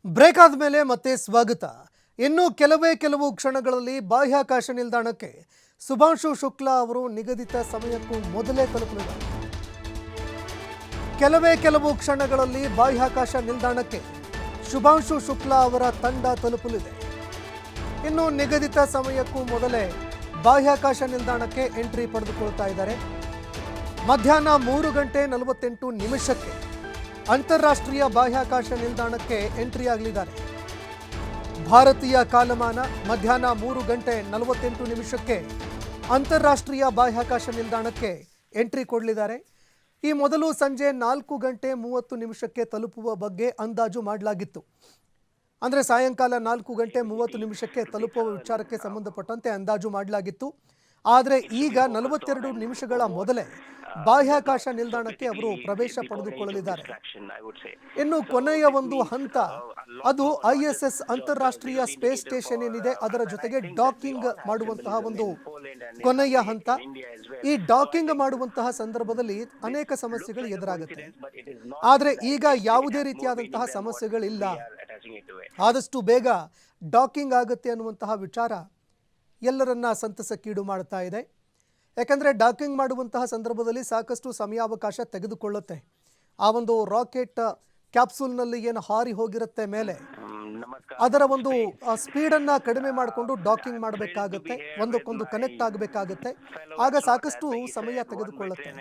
Break ಆದಮೇಲೆ ಮತ್ತೆ ಸ್ವಾಗತ. ಇನ್ನು ಕೆಲವು ಕ್ಷಣಗಳಲ್ಲಿ ಬಾಹ್ಯಾಕಾಶ ನಿಲ್ದಾಣಕ್ಕೆ ಸುಭಾಂಶು ಶುಕ್ಲಾ ಅವರು ನಿಗದಿತ ಸಮಯಕ್ಕೂ ಮೊದಲೇ ತಲುಪಲಿದ್ದಾರೆ. ಕೆಲವು ಕ್ಷಣಗಳಲ್ಲಿ ಬಾಹ್ಯಾಕಾಶ ನಿಲ್ದಾಣಕ್ಕೆ ಶುಭಾಂಶು ಶುಕ್ಲಾ ಅವರ ತಂಡ ತಲುಪಲಿದೆ. ಇನ್ನು ನಿಗದಿತ ಸಮಯಕ್ಕೂ ಮೊದಲೇ ಬಾಹ್ಯಾಕಾಶ ನಿಲ್ದಾಣಕ್ಕೆ ಎಂಟ್ರಿ ಪಡೆದುಕೊಳ್ತಾ ಇದ್ದಾರೆ. ಮಧ್ಯಾಹ್ನ 3:48 ಅಂತಾರಾಷ್ಟ್ರೀಯ ಬಾಹ್ಯಾಕಾಶ ನಿಲ್ದಾಣಕ್ಕೆ ಎಂಟ್ರಿ ಆಗಲಿದ್ದಾರೆ. ಭಾರತೀಯ ಕಾಲಮಾನ ಮಧ್ಯಾಹ್ನ 3:48 ಅಂತಾರಾಷ್ಟ್ರೀಯ ಬಾಹ್ಯಾಕಾಶ ನಿಲ್ದಾಣಕ್ಕೆ ಎಂಟ್ರಿ ಕೊಡಲಿದ್ದಾರೆ. ಈ ಮೊದಲು ಸಂಜೆ 4:30 ತಲುಪುವ ಬಗ್ಗೆ ಅಂದಾಜು ಮಾಡಲಾಗಿತ್ತು. ಅಂದರೆ ಸಾಯಂಕಾಲ 4:30 ತಲುಪುವ ವಿಚಾರಕ್ಕೆ ಸಂಬಂಧಪಟ್ಟಂತೆ ಅಂದಾಜು ಮಾಡಲಾಗಿತ್ತು. ಆದರೆ ಈಗ 42 ನಿಮಿಷಗಳ ಮೊದಲೇ ಬಾಹ್ಯಾಕಾಶ ನಿಲ್ದಾಣಕ್ಕೆ ಅವರು ಪ್ರವೇಶ ಪಡೆದುಕೊಳ್ಳಲಿದ್ದಾರೆ. ಇನ್ನು ಕೊನೆಯ ಒಂದು ಹಂತ ಅದು ISS ಅಂತಾರಾಷ್ಟ್ರೀಯ ಸ್ಪೇಸ್ ಸ್ಟೇಷನ್ ಏನಿದೆ ಅದರ ಜೊತೆಗೆ ಡಾಕಿಂಗ್ ಮಾಡುವಂತಹ ಒಂದು ಕೊನೆಯ ಹಂತ. ಈ ಡಾಕಿಂಗ್ ಮಾಡುವಂತಹ ಸಂದರ್ಭದಲ್ಲಿ ಅನೇಕ ಸಮಸ್ಯೆಗಳು ಎದುರಾಗುತ್ತೆ. ಆದರೆ ಈಗ ಯಾವುದೇ ರೀತಿಯಾದಂತಹ ಸಮಸ್ಯೆಗಳಿಲ್ಲ. ಆದಷ್ಟು ಬೇಗ ಡಾಕಿಂಗ್ ಆಗುತ್ತೆ ಅನ್ನುವಂತಹ ವಿಚಾರ ಎಲ್ಲರನ್ನ ಸಂತಸಕ್ಕೀಡು ಮಾಡ್ತಾ ಇದೆ. ಯಾಕಂದರೆ ಡಾಕಿಂಗ್ ಮಾಡುವಂತಹ ಸಂದರ್ಭದಲ್ಲಿ ಸಾಕಷ್ಟು ಸಮಯಾವಕಾಶ ತೆಗೆದುಕೊಳ್ಳುತ್ತೆ. ಆ ಒಂದು ರಾಕೆಟ್ ಕ್ಯಾಪ್ಸೂಲ್ನಲ್ಲಿ ಏನು ಹಾರಿ ಹೋಗಿರುತ್ತೆ ಮೇಲೆ ಅದರ ಒಂದು ಸ್ಪೀಡನ್ನು ಕಡಿಮೆ ಮಾಡಿಕೊಂಡು ಡಾಕಿಂಗ್ ಮಾಡಬೇಕಾಗುತ್ತೆ, ಒಂದಕ್ಕೊಂದು ಕನೆಕ್ಟ್ ಆಗಬೇಕಾಗುತ್ತೆ. ಆಗ ಸಾಕಷ್ಟು ಸಮಯ ತೆಗೆದುಕೊಳ್ಳುತ್ತೆ.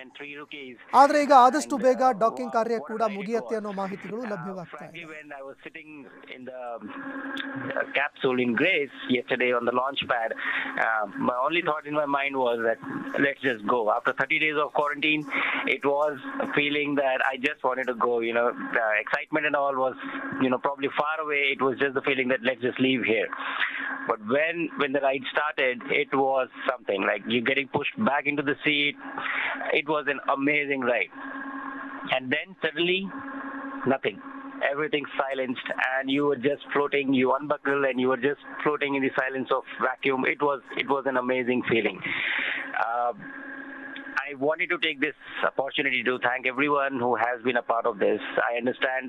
ಆದರೆ ಈಗ ಆದಷ್ಟು ಬೇಗ ಡಾಕಿಂಗ್ ಕಾರ್ಯ ಕೂಡ ಮುಗಿಯುತ್ತೆ ಅನ್ನೋ ಮಾಹಿತಿಗಳು ಲಭ್ಯವಾಗ್ತಾ ಇದೆ. Capsule in Grace yesterday on the launch pad, my only thought in my mind was that let's just go. After 30 days of quarantine, it was a feeling that I just wanted to go. The excitement and all was, probably far away. It was just the feeling that let's just leave here. But when the ride started, it was something like you getting pushed back into the seat. It was an amazing ride, and then suddenly nothing. Everything silenced and you were just floating. You unbuckle and you were just floating in the silence of vacuum. It was an amazing feeling. I wanted to take this opportunity to thank everyone who has been a part of this. I understand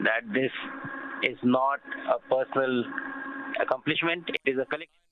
that this is not a personal accomplishment. It is a collective